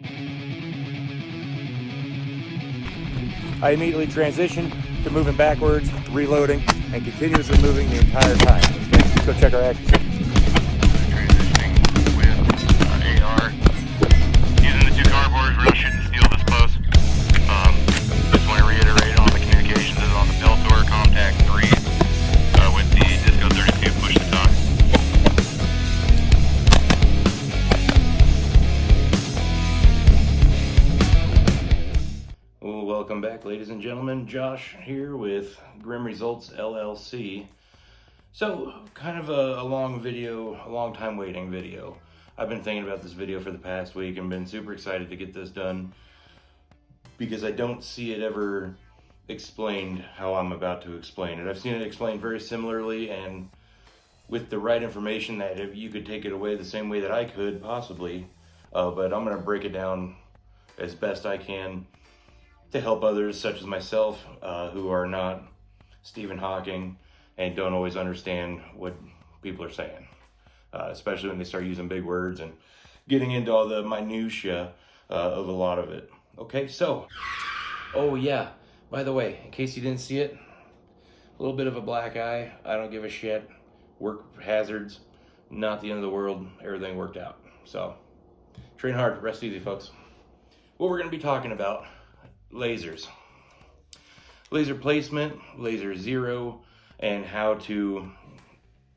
I immediately transitioned to moving backwards, reloading, and continuously moving the entire time. Let's go check our action. Transitioning with AR. Using the two cardboards, we're not shooting steel this close. Just want to reiterate on the communications is on the Peltor Contact 3 with the Disco 32 push to talk. Well, welcome back, ladies and gentlemen. Josh here with Grim Results LLC. So, kind of a long video, a long time waiting video. I've been thinking about this video for the past week and been super excited to get this done because I don't see it ever explained how I'm about to explain it. I've seen it explained very similarly and with the right information that if you could take it away the same way that I could possibly, but I'm going to break it down as best I can to help others such as myself who are not Stephen Hawking and don't always understand what people are saying, especially when they start using big words and getting into all the minutia of a lot of it. Okay, so, oh yeah, by the way, in case you didn't see it, a little bit of a black eye. I don't give a shit. Work hazards, not the end of the world. Everything worked out. So, train hard, rest easy, folks. What we're going to be talking about, lasers. Laser placement, laser zero, and how to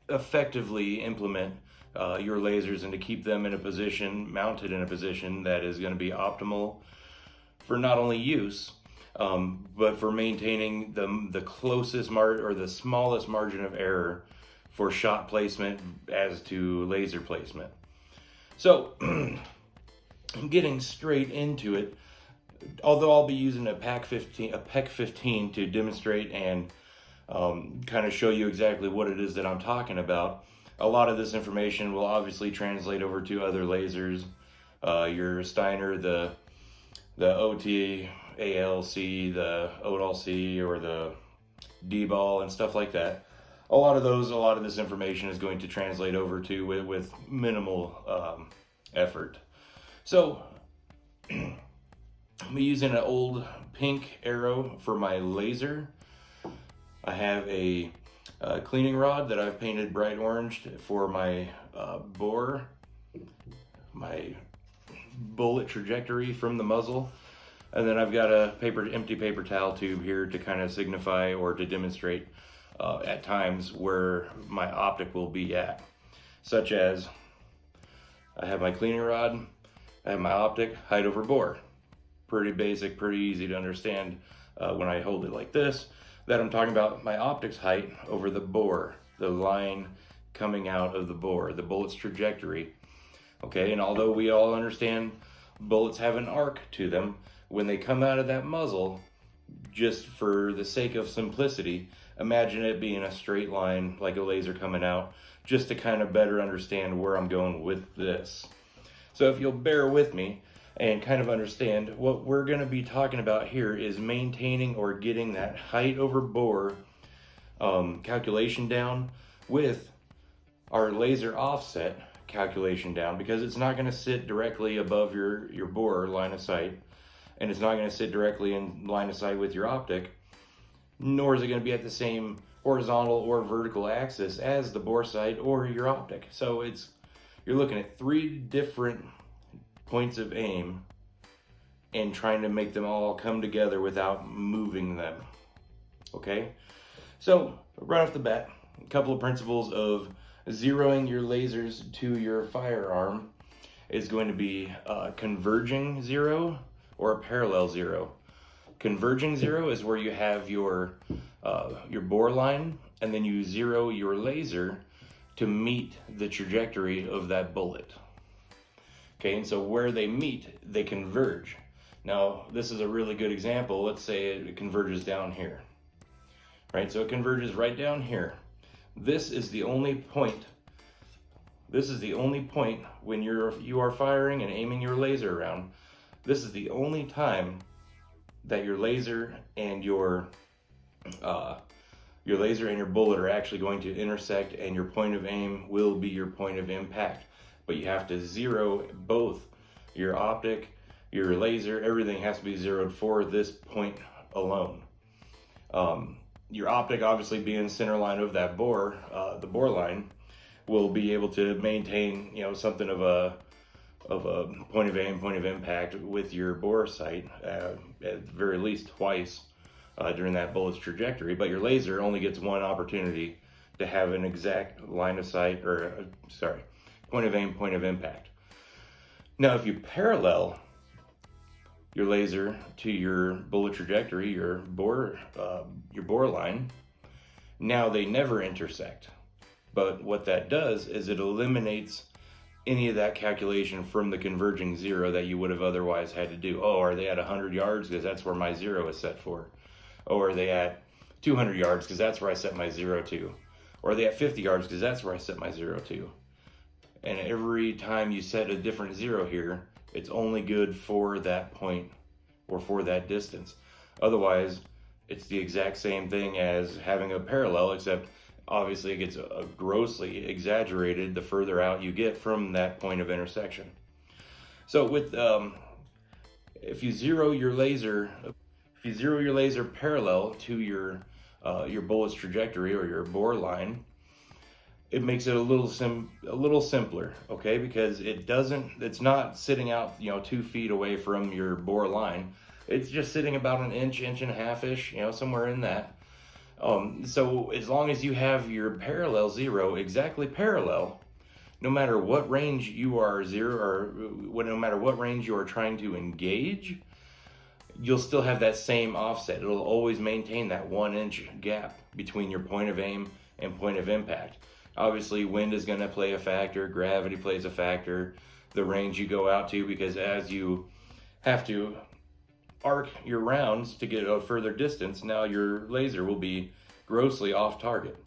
effectively implement your lasers and to keep them in a position, mounted in a position that is going to be optimal for not only use, but for maintaining the closest or the smallest margin of error for shot placement as to laser placement. So, getting straight into it, although I'll be using a PEC 15 to demonstrate and kind of show you exactly what it is that I'm talking about, a lot of this information will obviously translate over to other lasers, your Steiner, the OT, ALC, the ODAL-C, or the D-ball and stuff like that. A lot of this information is going to translate over to with minimal effort. So, I'm using an old pink arrow for my laser. I have a cleaning rod that I've painted bright orange for my bore, my bullet trajectory from the muzzle. And then I've got a empty paper towel tube here to kind of signify or to demonstrate at times where my optic will be at. Such as, I have my cleaning rod, I have my optic, height over bore. Pretty basic, pretty easy to understand when I hold it like this, that I'm talking about my optics height over the bore, the line coming out of the bore, the bullet's trajectory. Okay, and although we all understand bullets have an arc to them, when they come out of that muzzle, just for the sake of simplicity, imagine it being a straight line like a laser coming out, just to kind of better understand where I'm going with this. So if you'll bear with me and kind of understand, what we're going to be talking about here is maintaining or getting that height over bore calculation down with our laser offset calculation down, because it's not going to sit directly above your bore line of sight, and it's not going to sit directly in line of sight with your optic, nor is it going to be at the same horizontal or vertical axis as the bore sight or your optic. So you're looking at three different points of aim and trying to make them all come together without moving them. Okay? So, right off the bat, a couple of principles of zeroing your lasers to your firearm is going to be converging zero or a parallel zero. Converging zero is where you have your bore line and then you zero your laser to meet the trajectory of that bullet. Okay, and so where they meet, they converge. Now, this is a really good example. Let's say it converges down here. Right, so it converges right down here. This is the only point. This is the only point when you are firing and aiming your laser around. This is the only time that your laser and your bullet are actually going to intersect, and your point of aim will be your point of impact. But you have to zero both your optic your laser, everything has to be zeroed for this point alone. Your optic, obviously being center line of that bore, the bore line, will be able to maintain, you know, something of a point of aim, point of impact with your bore sight at the very least twice during that bullet's trajectory. But your laser only gets one opportunity to have an exact line of sight, or point of aim, point of impact. Now, if you parallel your laser to your bullet trajectory, your bore line, now they never intersect. But what that does is it eliminates any of that calculation from the converging zero that you would have otherwise had to do. Oh, are they at 100 yards because that's where my zero is set for? Or are they at 200 yards because that's where I set my zero to? Or are they at 50 yards because that's where I set my zero to? And every time you set a different zero here, it's only good for that point or for that distance. Otherwise, it's the exact same thing as having a parallel, except obviously it gets grossly exaggerated the further out you get from that point of intersection. So with if you zero your laser parallel to your bullet's trajectory or your bore line, it makes it a little simpler, okay? Because it's not sitting out, you know, 2 feet away from your bore line. It's just sitting about an inch and a half-ish, you know, somewhere in that. So as long as you have your parallel zero exactly parallel, no matter what range you are no matter what range you are trying to engage, you'll still have that same offset. It'll always maintain that 1 inch gap between your point of aim and point of impact. Obviously, wind is going to play a factor, gravity plays a factor, the range you go out to, because as you have to arc your rounds to get a further distance, now your laser will be grossly off target.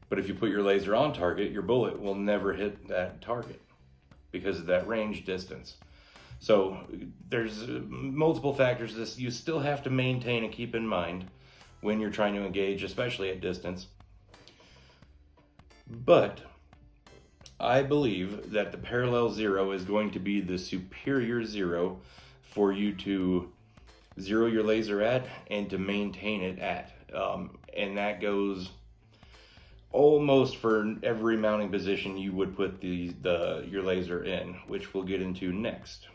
But if you put your laser on target, your bullet will never hit that target because of that range distance. So there's multiple factors this you still have to maintain and keep in mind when you're trying to engage, especially at distance. But I believe that the parallel zero is going to be the superior zero for you to zero your laser at and to maintain it at. And that goes almost for every mounting position you would put your laser in, which we'll get into next.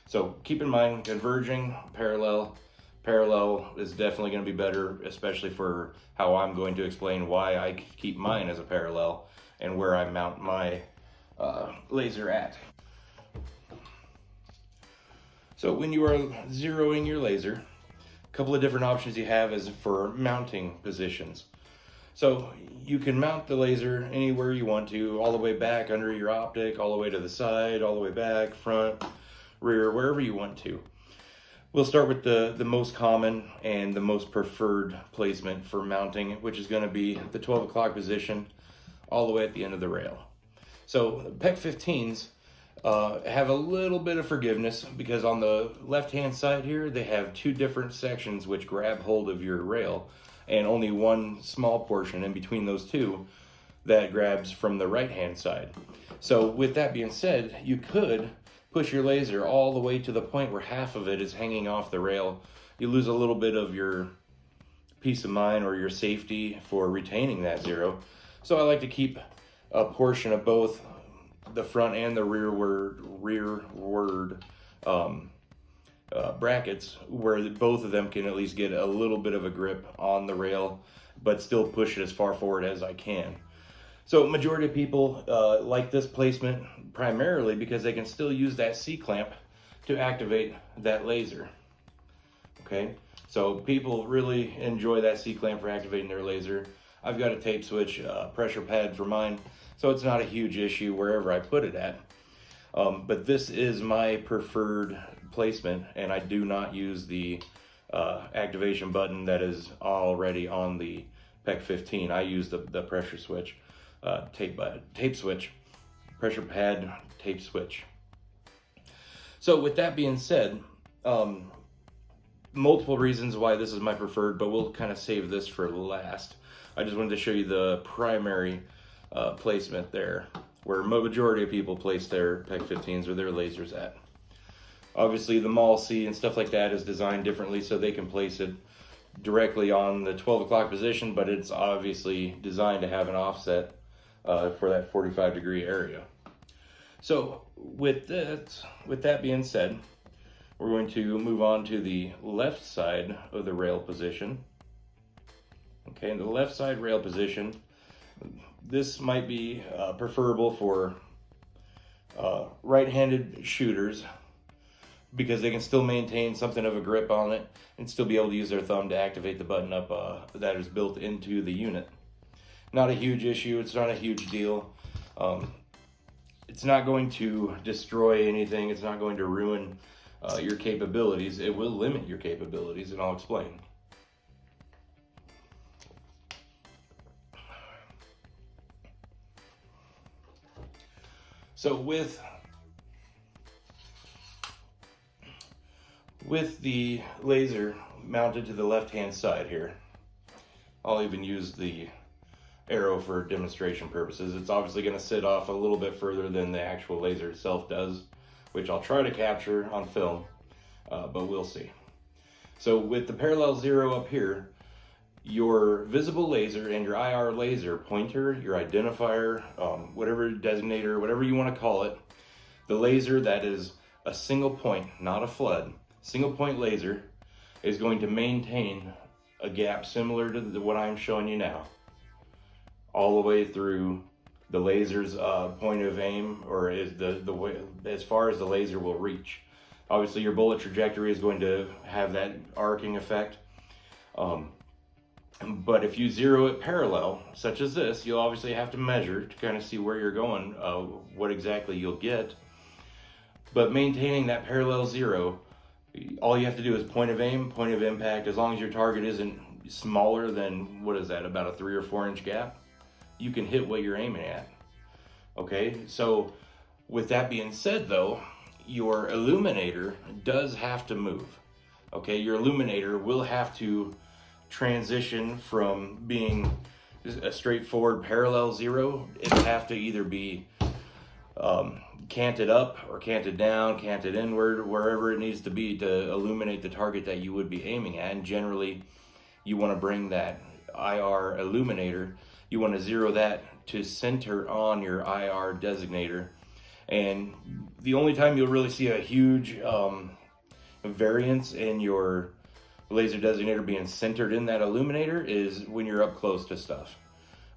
So keep in mind, converging, parallel is definitely going to be better, especially for how I'm going to explain why I keep mine as a parallel and where I mount my laser at. So when you are zeroing your laser, a couple of different options you have is for mounting positions. So you can mount the laser anywhere you want to, all the way back under your optic, all the way to the side, all the way back, front, rear, wherever you want to. We'll start with the most common and the most preferred placement for mounting, which is going to be the 12 o'clock position all the way at the end of the rail. So PEQ 15s have a little bit of forgiveness because on the left-hand side here, they have 2 different sections which grab hold of your rail, and only one small portion in between those 2 that grabs from the right-hand side. So with that being said, you could push your laser all the way to the point where half of it is hanging off the rail. You lose a little bit of your peace of mind or your safety for retaining that zero. So I like to keep a portion of both the front and the rearward brackets where both of them can at least get a little bit of a grip on the rail, but still push it as far forward as I can. So majority of people like this placement primarily because they can still use that C-clamp to activate that laser. Okay, so people really enjoy that C-clamp for activating their laser. I've got a tape switch pressure pad for mine, so it's not a huge issue wherever I put it at. But this is my preferred placement, and I do not use the activation button that is already on the PEQ 15. I use the pressure switch, tape switch, pressure pad, tape switch. So with that being said, multiple reasons why this is my preferred, but we'll kind of save this for last. I just wanted to show you the primary placement there, where majority of people place their PEQ 15s or their lasers at. Obviously the MALC and stuff like that is designed differently so they can place it directly on the 12 o'clock position, but it's obviously designed to have an offset for that 45-degree area. So with that being said, we're going to move on to the left side of the rail position. Okay, in the left side rail position, this might be preferable for right-handed shooters because they can still maintain something of a grip on it and still be able to use their thumb to activate the button up that is built into the unit. Not a huge issue, it's not a huge deal. It's not going to destroy anything, it's not going to ruin your capabilities. It will limit your capabilities, and I'll explain. So with the laser mounted to the left-hand side here, I'll even use the arrow for demonstration purposes. It's obviously going to sit off a little bit further than the actual laser itself does, which I'll try to capture on film, but we'll see. So with the parallel zero up here, your visible laser and your IR laser pointer, your identifier, whatever designator, whatever you want to call it, the laser that is a single point, not a flood, single point laser, is going to maintain a gap similar to what I'm showing you now, all the way through the laser's point of aim, or is the way as far as the laser will reach. Obviously your bullet trajectory is going to have that arcing effect. But if you zero it parallel, such as this, you'll obviously have to measure to kind of see where you're going, what exactly you'll get. But maintaining that parallel zero, all you have to do is point of aim, point of impact. As long as your target isn't smaller than, what is that, about a 3 or 4 inch gap, you can hit what you're aiming at. Okay, so with that being said though, your illuminator does have to move. Okay, your illuminator will have to transition from being a straightforward parallel zero. It'll have to either be canted up or canted down, canted inward, wherever it needs to be to illuminate the target that you would be aiming at. And generally you want to bring that IR illuminator, you want to zero that to center on your IR designator. And the only time you'll really see a huge variance in your laser designator being centered in that illuminator is when you're up close to stuff.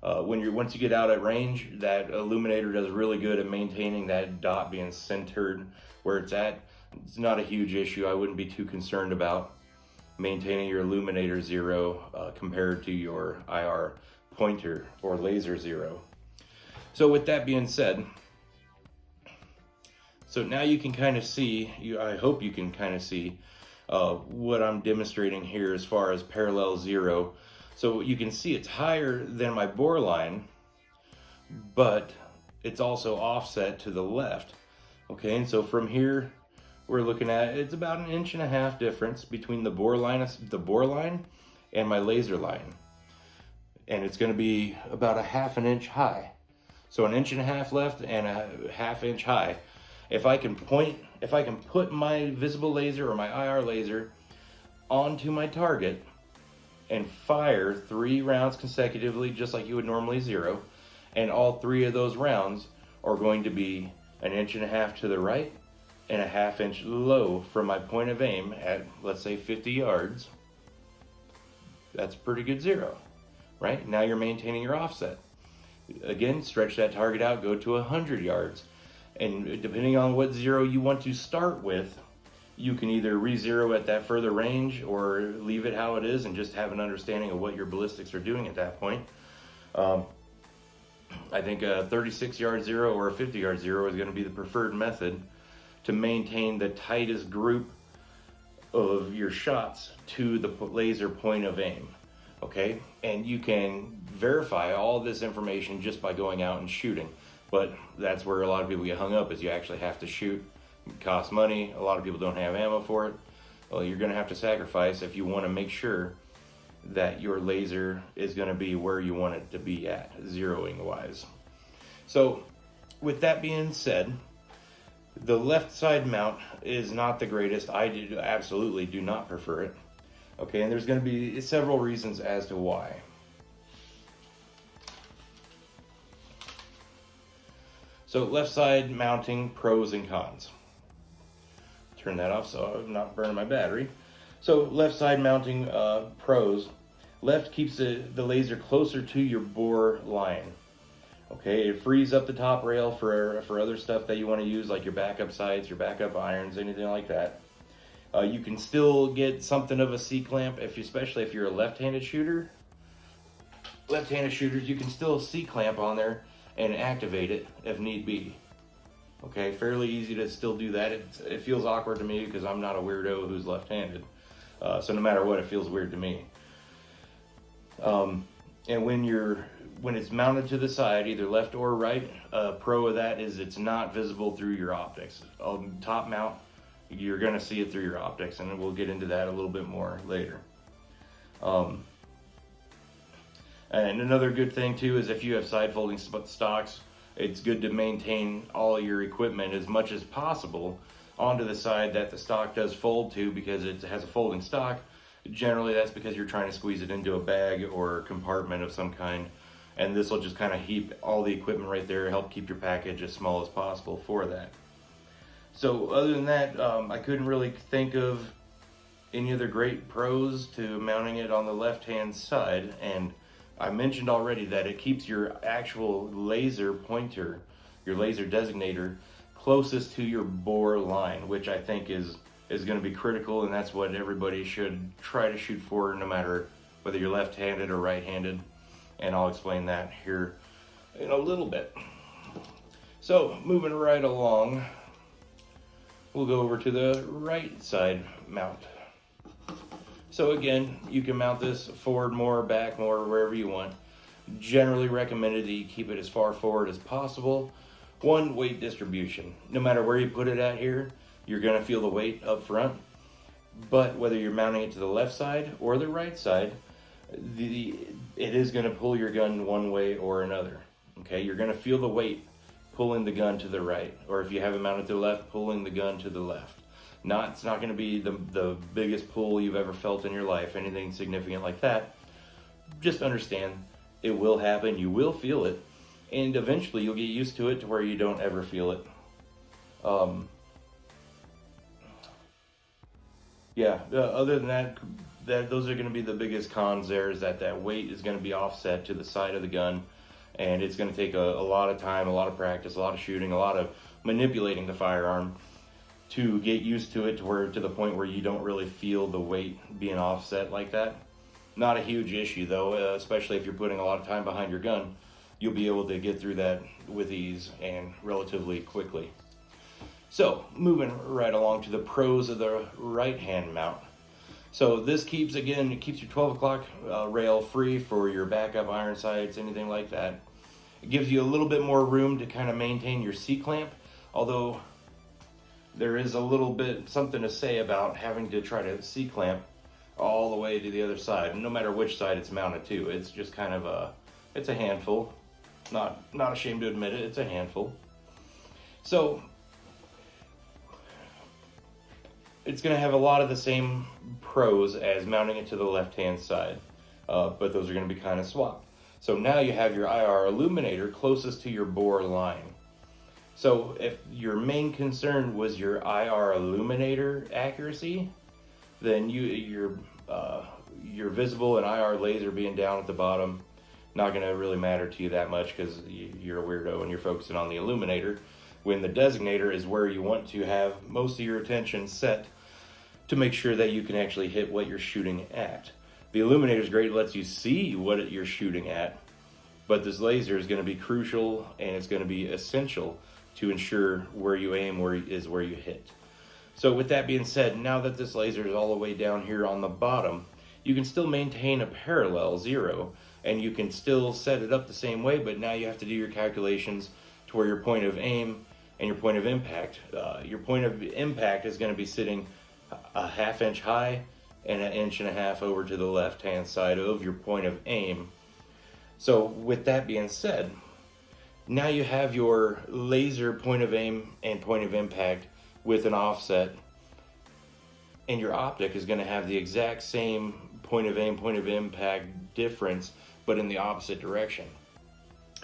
Once you get out at range, that illuminator does really good at maintaining that dot being centered where it's at. It's not a huge issue. I wouldn't be too concerned about maintaining your illuminator zero compared to your IR pointer or laser zero. So with that being said, so now you can kind of see, I hope you can kind of see what I'm demonstrating here as far as parallel zero. So you can see it's higher than my bore line, but it's also offset to the left. Okay, and so from here, we're looking at, it's about 1.5 inches difference between the bore line and my laser line. And it's going to be about 1/2 inch high. So 1.5 inches left and 1/2 inch high. If I can put my visible laser or my IR laser onto my target and fire 3 rounds consecutively, just like you would normally zero, and all 3 of those rounds are going to be 1.5 inches to the right and 1/2 inch low from my point of aim at, let's say, 50 yards, that's a pretty good zero, right? Now you're maintaining your offset. Again, stretch that target out, go to 100 yards. And depending on what zero you want to start with, you can either re-zero at that further range or leave it how it is and just have an understanding of what your ballistics are doing at that point. I think a 36-yard zero or a 50-yard zero is going to be the preferred method to maintain the tightest group of your shots to the laser point of aim. Okay, and you can verify all this information just by going out and shooting. But that's where a lot of people get hung up, is you actually have to shoot. It costs money. A lot of people don't have ammo for it. Well, you're going to have to sacrifice if you want to make sure that your laser is going to be where you want it to be at, zeroing wise. So with that being said, The left side mount is not the greatest. I absolutely do not prefer it. Okay, and there's going to be several reasons as to why. So left side mounting, pros and cons. Turn that off so I'm not burning my battery. So left side mounting, pros. Left keeps the laser closer to your bore line. Okay, it frees up the top rail for other stuff that you want to use, like your backup sights, your backup irons, anything like that. You can still get something of a C-clamp, especially if you're a left-handed shooter. Left-handed shooters, you can still C-clamp on there and activate it if need be. Okay, fairly easy to still do that. It feels awkward to me because I'm not a weirdo who's left-handed. So no matter what, it feels weird to me. And when it's mounted to the side, either left or right, pro of that is it's not visible through your optics. On top mount, you're going to see it through your optics, and we'll get into that a little bit more later. And another good thing too is if you have side folding stocks, it's good to maintain all your equipment as much as possible onto the side that the stock does fold to, because it has a folding stock. Generally that's because you're trying to squeeze it into a bag or compartment of some kind, and this will just kind of heap all the equipment right there, help keep your package as small as possible for that. So other than that, I couldn't really think of any other great pros to mounting it on the left hand side. And I mentioned already that it keeps your actual laser pointer, your laser designator, closest to your bore line, which I think is going to be critical, and that's what everybody should try to shoot for, no matter whether you're left-handed or right-handed. And I'll explain that here in a little bit. So moving right along, we'll go over to the right side mount. So again, you can mount this forward more, back more, wherever you want. Generally recommended that you keep it as far forward as possible. One, weight distribution. No matter where you put it at here, you're going to feel the weight up front. But whether you're mounting it to the left side or the right side, it is going to pull your gun one way or another. Okay, you're going to feel the weight pulling the gun to the right, or if you have it mounted to the left, pulling the gun to the left. It's not going to be the biggest pull you've ever felt in your life, anything significant like that. Just understand it will happen, you will feel it, and eventually you'll get used to it to where you don't ever feel it. Other than that, those are going to be the biggest cons there, is that weight is going to be offset to the side of the gun, and it's going to take a lot of time, a lot of practice, a lot of shooting, a lot of manipulating the firearm to get used to it to the point where you don't really feel the weight being offset like that. Not a huge issue though, especially if you're putting a lot of time behind your gun. You'll be able to get through that with ease and relatively quickly. So moving right along to the pros of the right hand mount. So this keeps your 12 o'clock rail free for your backup iron sights, anything like that. It gives you a little bit more room to kind of maintain your C-clamp, although there is a little bit something to say about having to try to C-clamp all the way to the other side, no matter which side it's mounted to. It's just kind of it's a handful. Not ashamed to admit it, it's a handful. So it's going to have a lot of the same pros as mounting it to the left-hand side, but those are going to be kind of swapped. So now you have your IR illuminator closest to your bore line. So if your main concern was your IR illuminator accuracy, then your visible and IR laser being down at the bottom, not going to really matter to you that much, because you're a weirdo and you're focusing on the illuminator, when the designator is where you want to have most of your attention set to make sure that you can actually hit what you're shooting at. The illuminator is great, it lets you see what you're shooting at, but this laser is going to be crucial, and it's going to be essential to ensure where you aim where you hit. So with that being said, now that this laser is all the way down here on the bottom, you can still maintain a parallel 0, and you can still set it up the same way, but now you have to do your calculations to where your point of aim and your point of impact. Your point of impact is going to be sitting a 1/2 inch high and 1.5 inches over to the left hand side of your point of aim. So with that being said, Now you have your laser point of aim and point of impact with an offset, and your optic is going to have the exact same point of aim, point of impact difference, but in the opposite direction.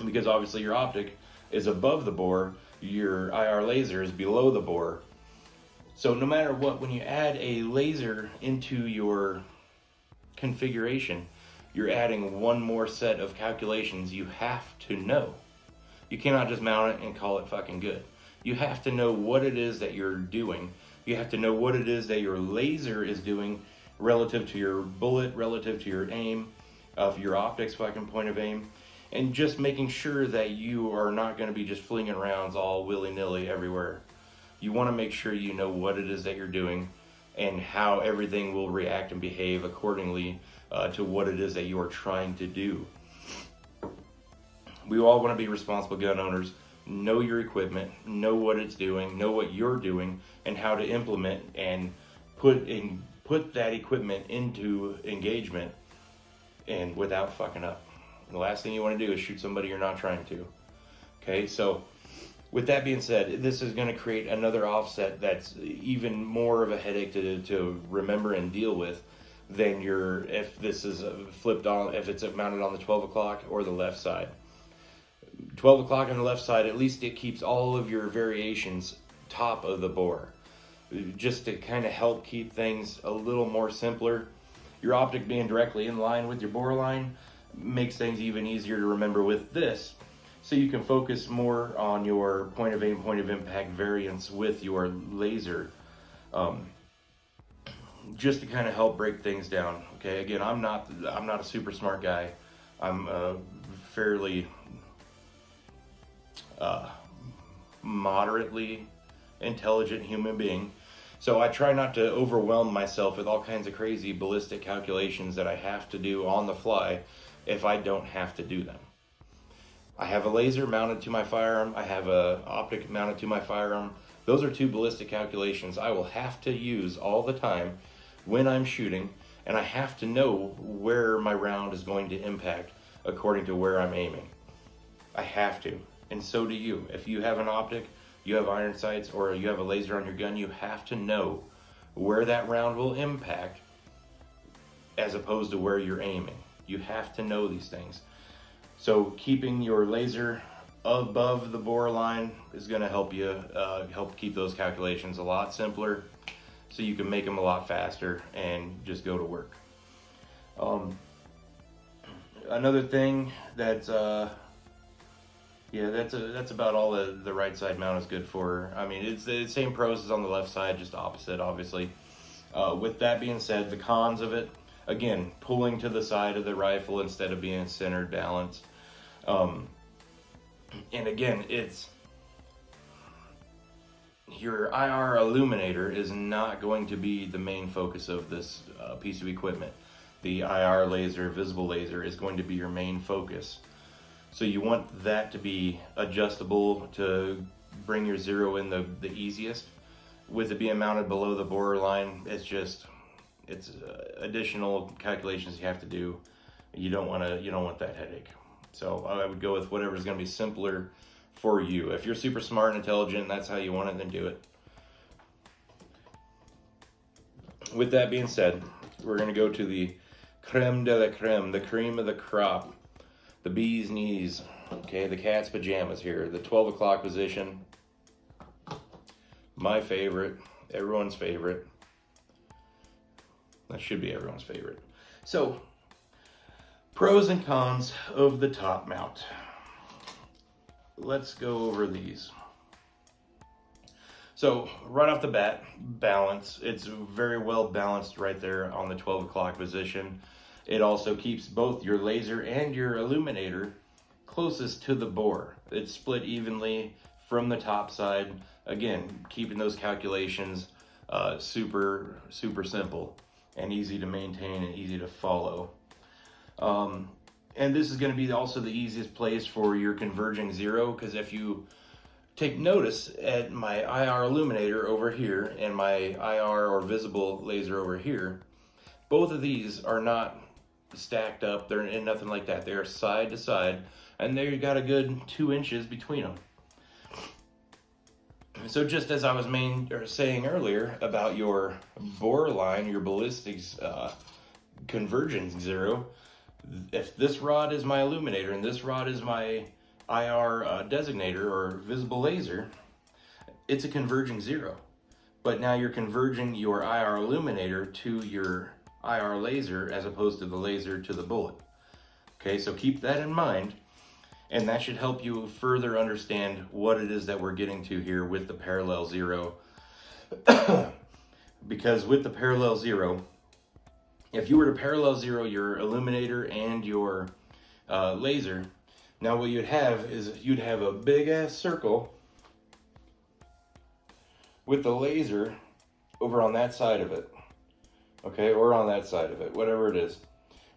Because obviously your optic is above the bore, your IR laser is below the bore. So no matter what, when you add a laser into your configuration, you're adding one more set of calculations you have to know. You cannot just mount it and call it fucking good. You have to know what it is that you're doing. You have to know what it is that your laser is doing relative to your bullet, relative to your aim, of your optics fucking point of aim, and just making sure that you are not going to be just flinging rounds all willy-nilly everywhere. You want to make sure you know what it is that you're doing and how everything will react and behave accordingly to what it is that you are trying to do. We all want to be responsible gun owners. Know your equipment, know what it's doing, know what you're doing, and how to implement and put that equipment into engagement and without fucking up. The last thing you want to do is shoot somebody you're not trying to. Okay, so with that being said, this is going to create another offset that's even more of a headache to remember and deal with than if this is flipped on, if it's mounted on the 12 o'clock or the left side. 12 o'clock on the left side, at least it keeps all of your variations top of the bore, just to kind of help keep things a little more simpler. Your optic being directly in line with your bore line makes things even easier to remember with this, so you can focus more on your point of aim, point of impact variance with your laser, just to kind of help break things down. Okay, again, I'm not a super smart guy. I'm a fairly moderately intelligent human being, so I try not to overwhelm myself with all kinds of crazy ballistic calculations that I have to do on the fly if I don't have to do them. I have a laser mounted to my firearm. I have a optic mounted to my firearm. Those are two ballistic calculations I will have to use all the time when I'm shooting, and I have to know where my round is going to impact according to where I'm aiming. I have to, and so do you. If you have an optic, you have iron sights, or you have a laser on your gun, you have to know where that round will impact as opposed to where you're aiming. You have to know these things. So keeping your laser above the bore line is going to help you help keep those calculations a lot simpler, so you can make them a lot faster and just go to work. Another thing that's that's about all the right side mount is good for. I mean, it's the same pros as on the left side, just opposite, obviously. With that being said, the cons of it, again, pulling to the side of the rifle instead of being centered balanced. And again, it's your IR illuminator is not going to be the main focus of this piece of equipment. The IR laser, visible laser, is going to be your main focus. So you want that to be adjustable to bring your zero in the easiest. With it being mounted below the borderline, it's additional calculations you have to do. You don't want that headache. So I would go with whatever's going to be simpler for you. If you're super smart and intelligent and that's how you want it, then do it. With that being said, we're going to go to the creme de la creme, the cream of the crop, the bee's knees, okay, the cat's pajamas here, the 12 o'clock position, my favorite, everyone's favorite. That should be everyone's favorite. So, pros and cons of the top mount. Let's go over these. So, right off the bat, balance. It's very well balanced right there on the 12 o'clock position. It also keeps both your laser and your illuminator closest to the bore. It's split evenly from the top side. Again, keeping those calculations super simple and easy to maintain and easy to follow. And this is going to be also the easiest place for your converging zero, because if you take notice at my IR illuminator over here and my IR or visible laser over here, both of these are not stacked up. They're in nothing like that. They are side to side, and they got a good 2 inches between them. So just as I was saying earlier about your bore line, your ballistics convergence zero, if this rod is my illuminator and this rod is my IR designator or visible laser, it's a converging zero. But now you're converging your IR illuminator to your IR laser as opposed to the laser to the bullet. Okay, so keep that in mind, and that should help you further understand what it is that we're getting to here with the parallel zero. Because with the parallel zero, if you were to parallel zero your illuminator and your laser, now what you'd have is you'd have a big ass circle with the laser over on that side of it, okay, or on that side of it, whatever it is.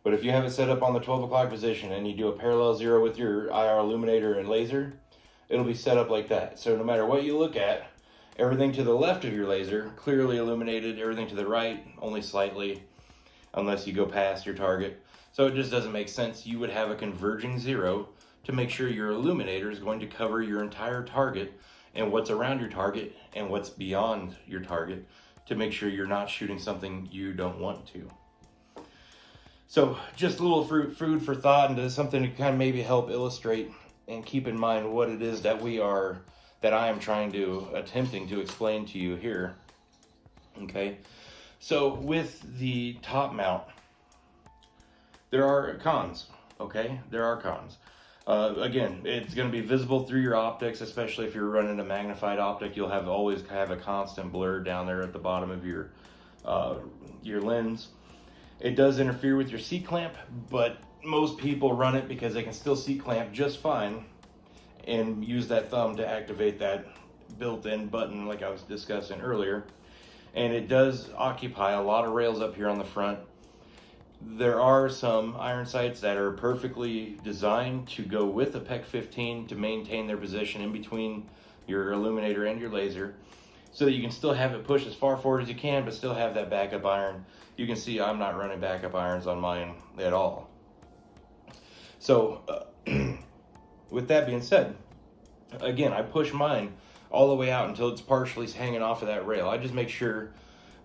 But if you have it set up on the 12 o'clock position and you do a parallel zero with your IR illuminator and laser, it'll be set up like that. So no matter what you look at, everything to the left of your laser, clearly illuminated, everything to the right, only slightly, unless you go past your target. So it just doesn't make sense. You would have a converging zero to make sure your illuminator is going to cover your entire target and what's around your target and what's beyond your target to make sure you're not shooting something you don't want to. So just a little food for thought and something to kind of maybe help illustrate and keep in mind what it is that I am attempting to explain to you here. Okay, so with the top mount, there are cons. Okay, there are cons. Again, it's going to be visible through your optics, especially if you're running a magnified optic. You'll always have a constant blur down there at the bottom of your lens. It does interfere with your C-clamp, but most people run it because they can still C-clamp just fine and use that thumb to activate that built-in button like I was discussing earlier. And it does occupy a lot of rails up here on the front. There are some iron sights that are perfectly designed to go with a PEQ 15 to maintain their position in between your illuminator and your laser, so that you can still have it push as far forward as you can, but still have that backup iron. You can see I'm not running backup irons on mine at all. So with that being said, again, I push mine all the way out until it's partially hanging off of that rail. I just make sure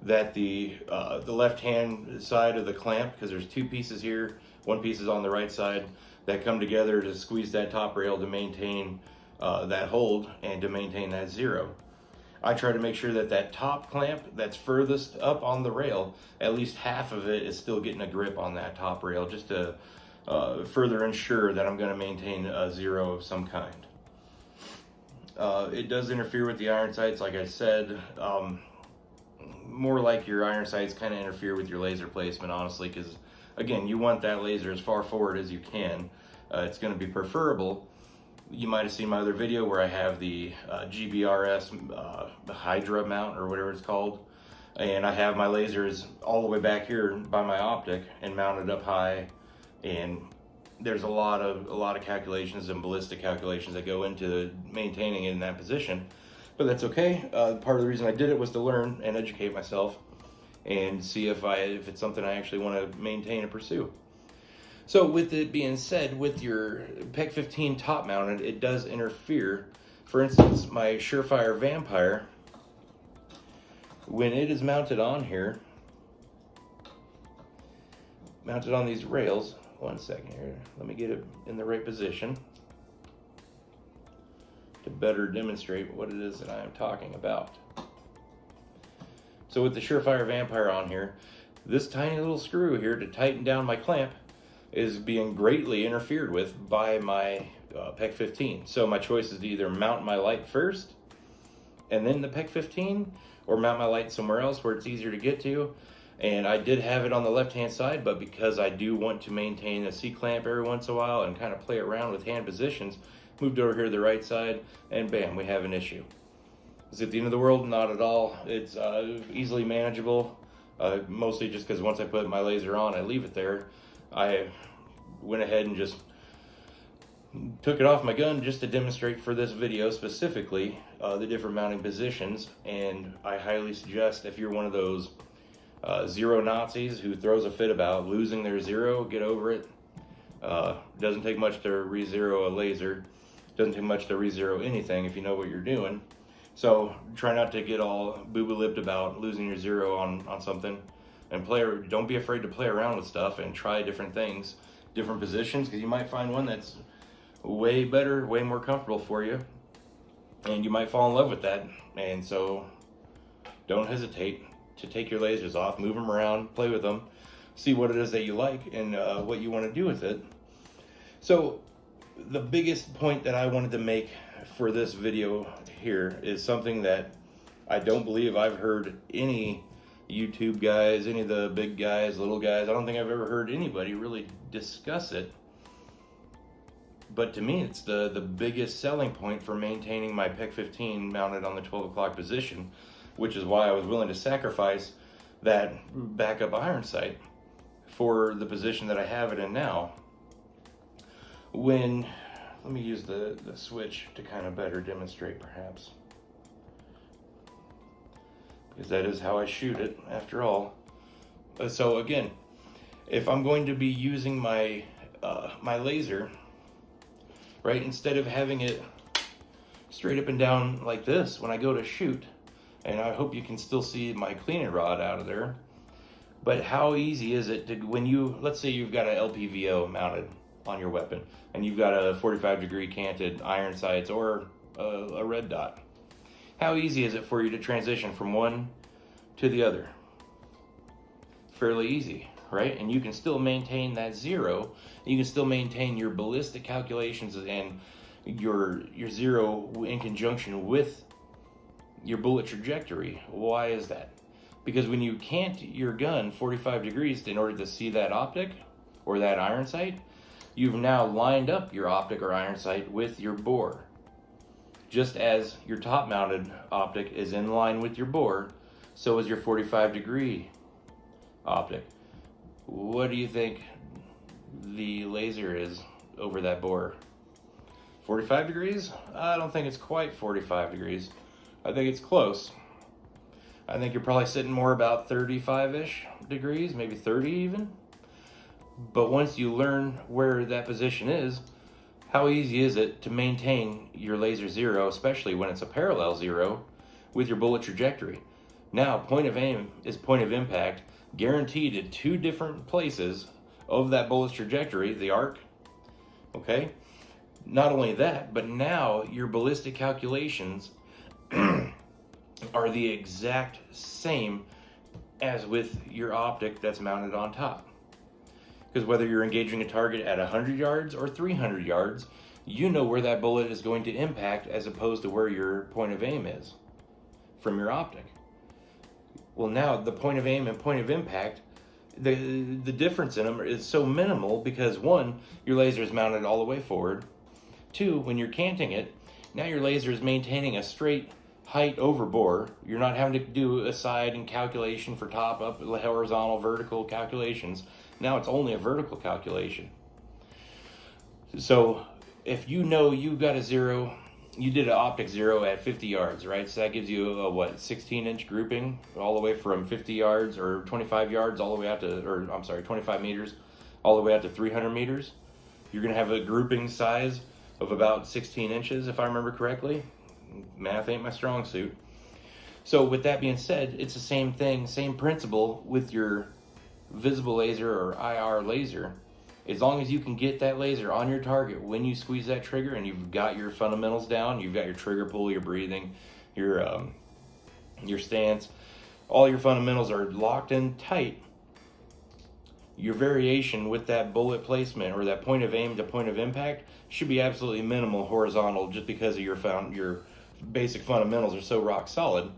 that the left-hand side of the clamp, because there's two pieces here, one piece is on the right side, that come together to squeeze that top rail to maintain that hold and to maintain that zero. I try to make sure that that top clamp that's furthest up on the rail, at least half of it is still getting a grip on that top rail, just to further ensure that I'm going to maintain a zero of some kind. It does interfere with the iron sights, like I said. More like your iron sights kind of interfere with your laser placement, honestly, because again, you want that laser as far forward as you can. It's going to be preferable. You might have seen my other video where I have the GBRS Hydra mount, or whatever it's called, and I have my lasers all the way back here by my optic and mounted up high, and there's a lot of calculations and ballistic calculations that go into maintaining it in that position. But that's okay. Part of the reason I did it was to learn and educate myself and see if it's something I actually want to maintain and pursue. So with it being said, with your PEQ 15 top mounted, it does interfere. For instance, my Surefire Vampire, when it is mounted on here, mounted on these rails, one second here, let me get it in the right position to better demonstrate what it is that I am talking about. So with the Surefire Vampire on here, this tiny little screw here to tighten down my clamp is being greatly interfered with by my PEQ 15. So my choice is to either mount my light first and then the PEQ 15, or mount my light somewhere else where it's easier to get to. And I did have it on the left-hand side, but because I do want to maintain a C-clamp every once in a while and kind of play around with hand positions, moved over here to the right side, and bam, we have an issue. Is it the end of the world? Not at all. It's easily manageable, mostly just because once I put my laser on, I leave it there. I went ahead and just took it off my gun just to demonstrate for this video specifically the different mounting positions, and I highly suggest if you're one of those Zero Nazis who throws a fit about losing their zero, get over it. Doesn't take much to re-zero a laser. Doesn't take much to re-zero anything if you know what you're doing. So try not to get all boo-boo-lipped about losing your zero on something. And don't be afraid to play around with stuff and try different things, different positions, because you might find one that's way better, way more comfortable for you. And you might fall in love with that. And so don't hesitate to take your lasers off, move them around, play with them, see what it is that you like and what you want to do with it. So the biggest point that I wanted to make for this video here is something that I don't believe I've heard any YouTube guys, any of the big guys, little guys, I don't think I've ever heard anybody really discuss it. But to me, it's the biggest selling point for maintaining my PEC 15 mounted on the 12 o'clock position, which is why I was willing to sacrifice that backup iron sight for the position that I have it in now. Let me use the switch to kind of better demonstrate perhaps, because that is how I shoot it after all. So again, if I'm going to be using my my laser, right, instead of having it straight up and down like this when I go to shoot, and I hope you can still see my cleaning rod out of there, but how easy is it to, let's say you've got a LPVO mounted on your weapon and you've got a 45-degree canted iron sights or a red dot, how easy is it for you to transition from one to the other? Fairly easy, right? And you can still maintain that zero. You can still maintain your ballistic calculations and your zero in conjunction with your bullet trajectory. Why is that? Because when you cant your gun 45 degrees in order to see that optic or that iron sight, you've now lined up your optic or iron sight with your bore. Just as your top mounted optic is in line with your bore, so is your 45-degree optic. What do you think the laser is over that bore? 45 degrees? I don't think it's quite 45 degrees. I think it's close. I think you're probably sitting more about 35-ish degrees, maybe 30 even. But once you learn where that position is, how easy is it to maintain your laser zero, especially when it's a parallel zero, with your bullet trajectory? Now, point of aim is point of impact, guaranteed at two different places of that bullet's trajectory, the arc, okay? Not only that, but now your ballistic calculations are the exact same as with your optic that's mounted on top. Because whether you're engaging a target at 100 yards or 300 yards, you know where that bullet is going to impact as opposed to where your point of aim is from your optic. Well, now the point of aim and point of impact, the difference in them is so minimal because one, your laser is mounted all the way forward. Two, when you're canting it, now your laser is maintaining a straight height over bore. You're not having to do a side and calculation for top, up, horizontal, vertical calculations. Now it's only a vertical calculation. So if you know you got a zero, you did an optic zero at 50 yards, right? So that gives you a 16-inch grouping all the way from 50 yards or 25 yards all the way out to, 25 meters all the way out to 300 meters. You're going to have a grouping size of about 16 inches, if I remember correctly. Math ain't my strong suit. So with that being said, it's the same thing, same principle with your visible laser or IR laser. As long as you can get that laser on your target when you squeeze that trigger and you've got your fundamentals down, you've got your trigger pull, your breathing, your stance, all your fundamentals are locked in tight, your variation with that bullet placement or that point of aim to point of impact should be absolutely minimal horizontal, just because of your basic fundamentals are so rock solid.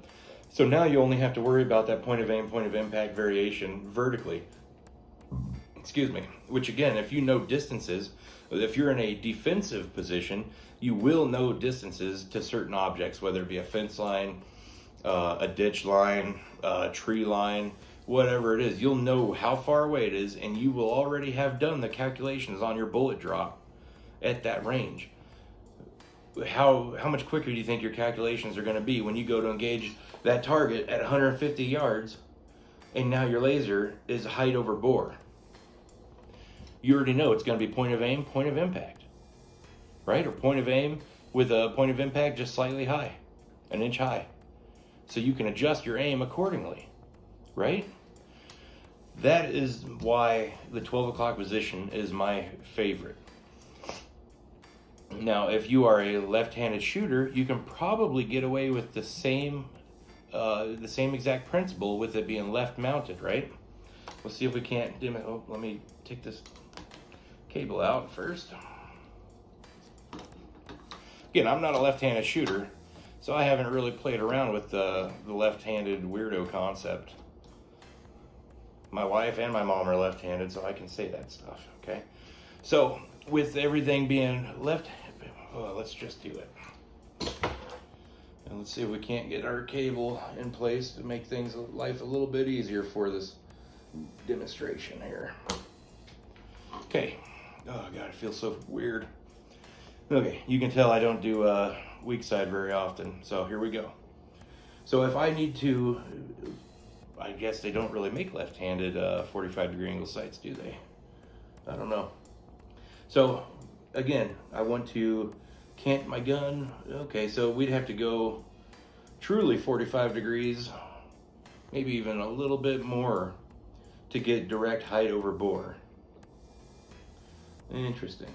So now you only have to worry about that point of aim, point of impact variation vertically. Excuse me. Which again, if you know distances, if you're in a defensive position, you will know distances to certain objects, whether it be a fence line, a ditch line, a tree line, whatever it is. You'll know how far away it is, and you will already have done the calculations on your bullet drop at that range. How much quicker do you think your calculations are going to be when you go to engage that target at 150 yards and now your laser is height over bore. You already know it's going to be point of aim, point of impact, right? Or point of aim with a point of impact just slightly high, an inch high. So you can adjust your aim accordingly, right? That is why the 12 o'clock position is my favorite. Now, if you are a left-handed shooter, you can probably get away with the same exact principle with it being left-mounted, right? We'll see if we can't dim it. Oh, let me take this cable out first. Again, I'm not a left-handed shooter, so I haven't really played around with the left-handed weirdo concept. My wife and my mom are left-handed, so I can say that stuff, okay? So, with everything being left, let's just do it. And let's see if we can't get our cable in place to make life a little bit easier for this demonstration here. Okay. Oh, God, it feels so weird. Okay, you can tell I don't do weak side very often, so here we go. So if I need to, I guess they don't really make left-handed 45-degree angle sights, do they? I don't know. So again, I want to cant my gun. Okay, so we'd have to go truly 45 degrees, maybe even a little bit more to get direct height over bore. Interesting.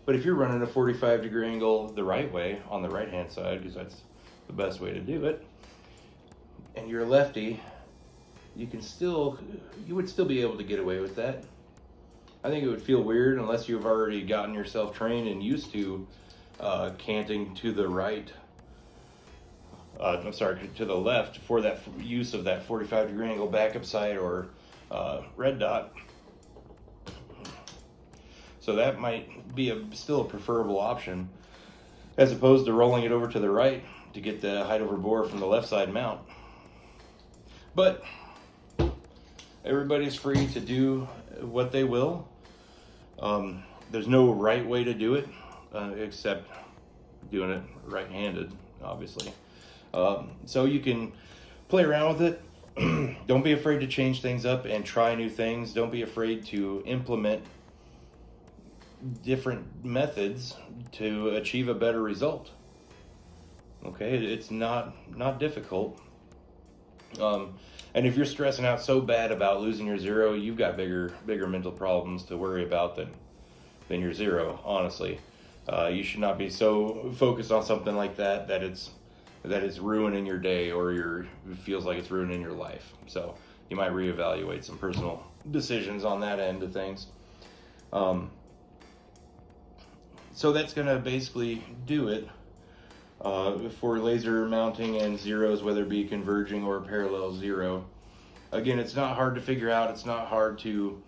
But if you're running a 45-degree angle the right way, on the right-hand side, because that's the best way to do it, and you're a lefty, you would still be able to get away with that. I think it would feel weird unless you've already gotten yourself trained and used to canting to the right. To the left for that use of that 45-degree angle backup sight or red dot. So that might be still a preferable option, as opposed to rolling it over to the right to get the height over bore from the left side mount. But everybody's free to do what they will. There's no right way to do it, except doing it right-handed, obviously. So you can play around with it. Don't be afraid to change things up and try new things. Don't be afraid to implement different methods to achieve a better result. Okay, it's not difficult. And if you're stressing out so bad about losing your zero, you've got bigger mental problems to worry about than your zero, honestly. You should not be so focused on something like that it's ruining your day, or it feels like it's ruining your life. So you might reevaluate some personal decisions on that end of things. So that's going to basically do it for laser mounting and zeros, whether it be converging or parallel zero. Again, it's not hard to figure out. It's not hard to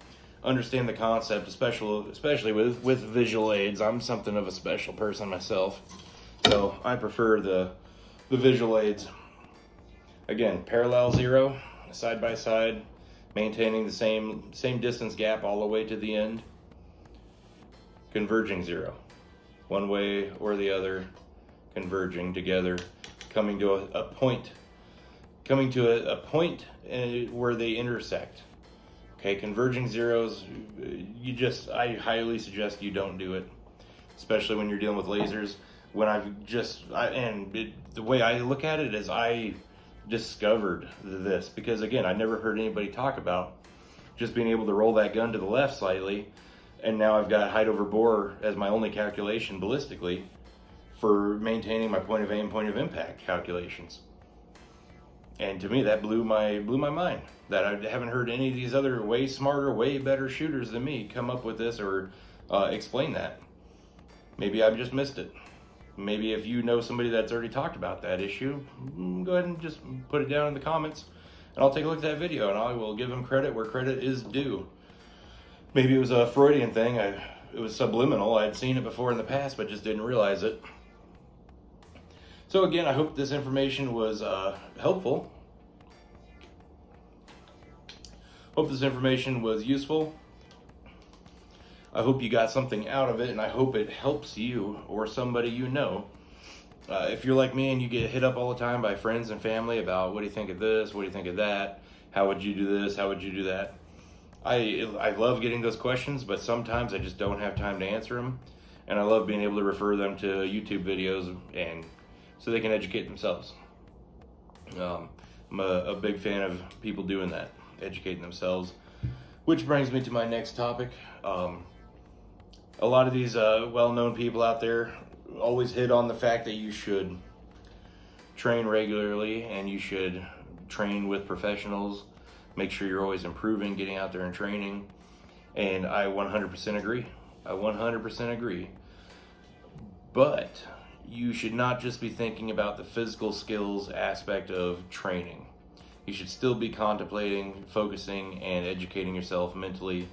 understand the concept, especially with visual aids. I'm something of a special person myself, so I prefer the visual aids. Again, parallel zero, side by side, maintaining the same distance gap all the way to the end. Converging zero, one way or the other, converging together, coming to a point where they intersect. Okay, converging zeros, I highly suggest you don't do it, especially when you're dealing with lasers. The way I look at it is I discovered this because, again, I never heard anybody talk about just being able to roll that gun to the left slightly, and now I've got height over bore as my only calculation ballistically for maintaining my point of aim, point of impact calculations. And to me, that blew my mind, that I haven't heard any of these other way smarter, way better shooters than me come up with this or explain that. Maybe I've just missed it. Maybe if you know somebody that's already talked about that issue, go ahead and just put it down in the comments, and I'll take a look at that video, and I will give them credit where credit is due. Maybe it was a Freudian thing. It was subliminal. I'd seen it before in the past, but just didn't realize it. So again, I hope this information was helpful. Hope this information was useful. I hope you got something out of it, and I hope it helps you or somebody you know If you're like me and you get hit up all the time by friends and family about what do you think of this, what do you think of that, how would you do this, how would you do that, I love getting those questions, but sometimes I just don't have time to answer them, and I love being able to refer them to YouTube videos and so they can educate themselves. I'm a big fan of people doing that, educating themselves, which brings me to my next topic. A lot of these well-known people out there always hit on the fact that you should train regularly and you should train with professionals. Make sure you're always improving, getting out there and training. And I 100% agree. I 100% agree. But you should not just be thinking about the physical skills aspect of training. You should still be contemplating, focusing, and educating yourself mentally,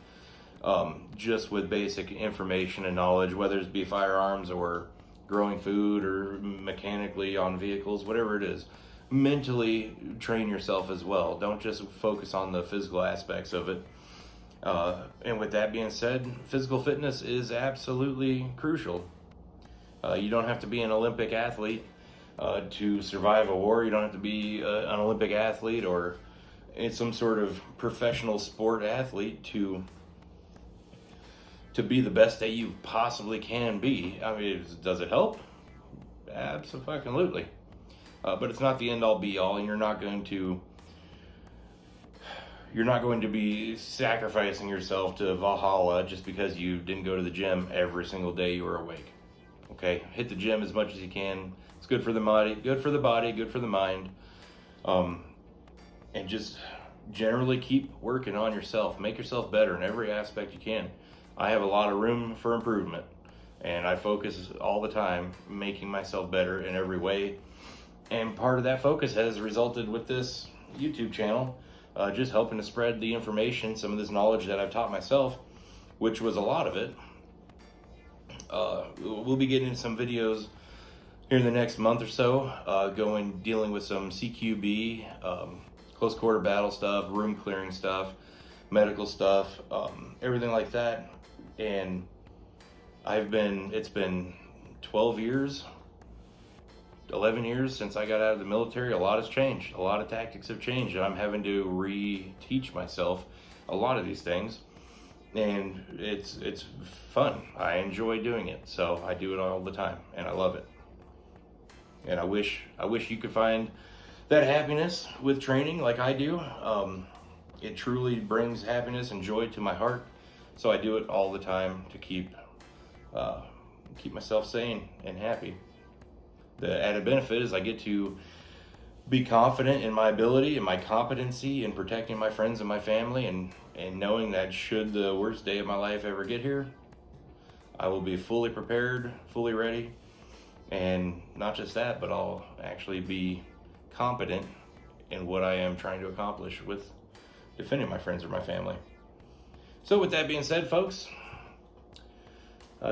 just with basic information and knowledge, whether it be firearms or growing food or mechanically on vehicles, whatever it is. Mentally train yourself as well. Don't just focus on the physical aspects of it. And with that being said, physical fitness is absolutely crucial. You don't have to be an Olympic athlete to survive a war. You don't have to be an Olympic athlete or in some sort of professional sport athlete to be the best that you possibly can be. I mean, does it help? Absolutely. But it's not the end all be all, and you're not going to be sacrificing yourself to Valhalla just because you didn't go to the gym every single day you were awake. Okay, hit the gym as much as you can. It's good for the body, good for the mind. And just generally keep working on yourself. Make yourself better in every aspect you can. I have a lot of room for improvement, and I focus all the time making myself better in every way. And part of that focus has resulted with this YouTube channel, just helping to spread the information, some of this knowledge that I've taught myself, which was a lot of it. We'll be getting some videos here in the next month or so, dealing with some CQB, close quarter battle stuff, room clearing stuff, medical stuff, everything like that. And it's been 12 years, 11 years since I got out of the military. A lot has changed. A lot of tactics have changed, and I'm having to reteach myself a lot of these things. And it's fun. I enjoy doing it, so I do it all the time, and I love it. And I wish you could find that happiness with training like I do. It truly brings happiness and joy to my heart, so I do it all the time to keep myself sane and happy. The added benefit is I get to be confident in my ability and my competency in protecting my friends and my family, and knowing that should the worst day of my life ever get here, I will be fully prepared, fully ready. And not just that, but I'll actually be competent in what I am trying to accomplish with defending my friends or my family. So with that being said, folks,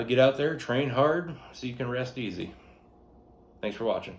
get out there, train hard so you can rest easy. Thanks for watching.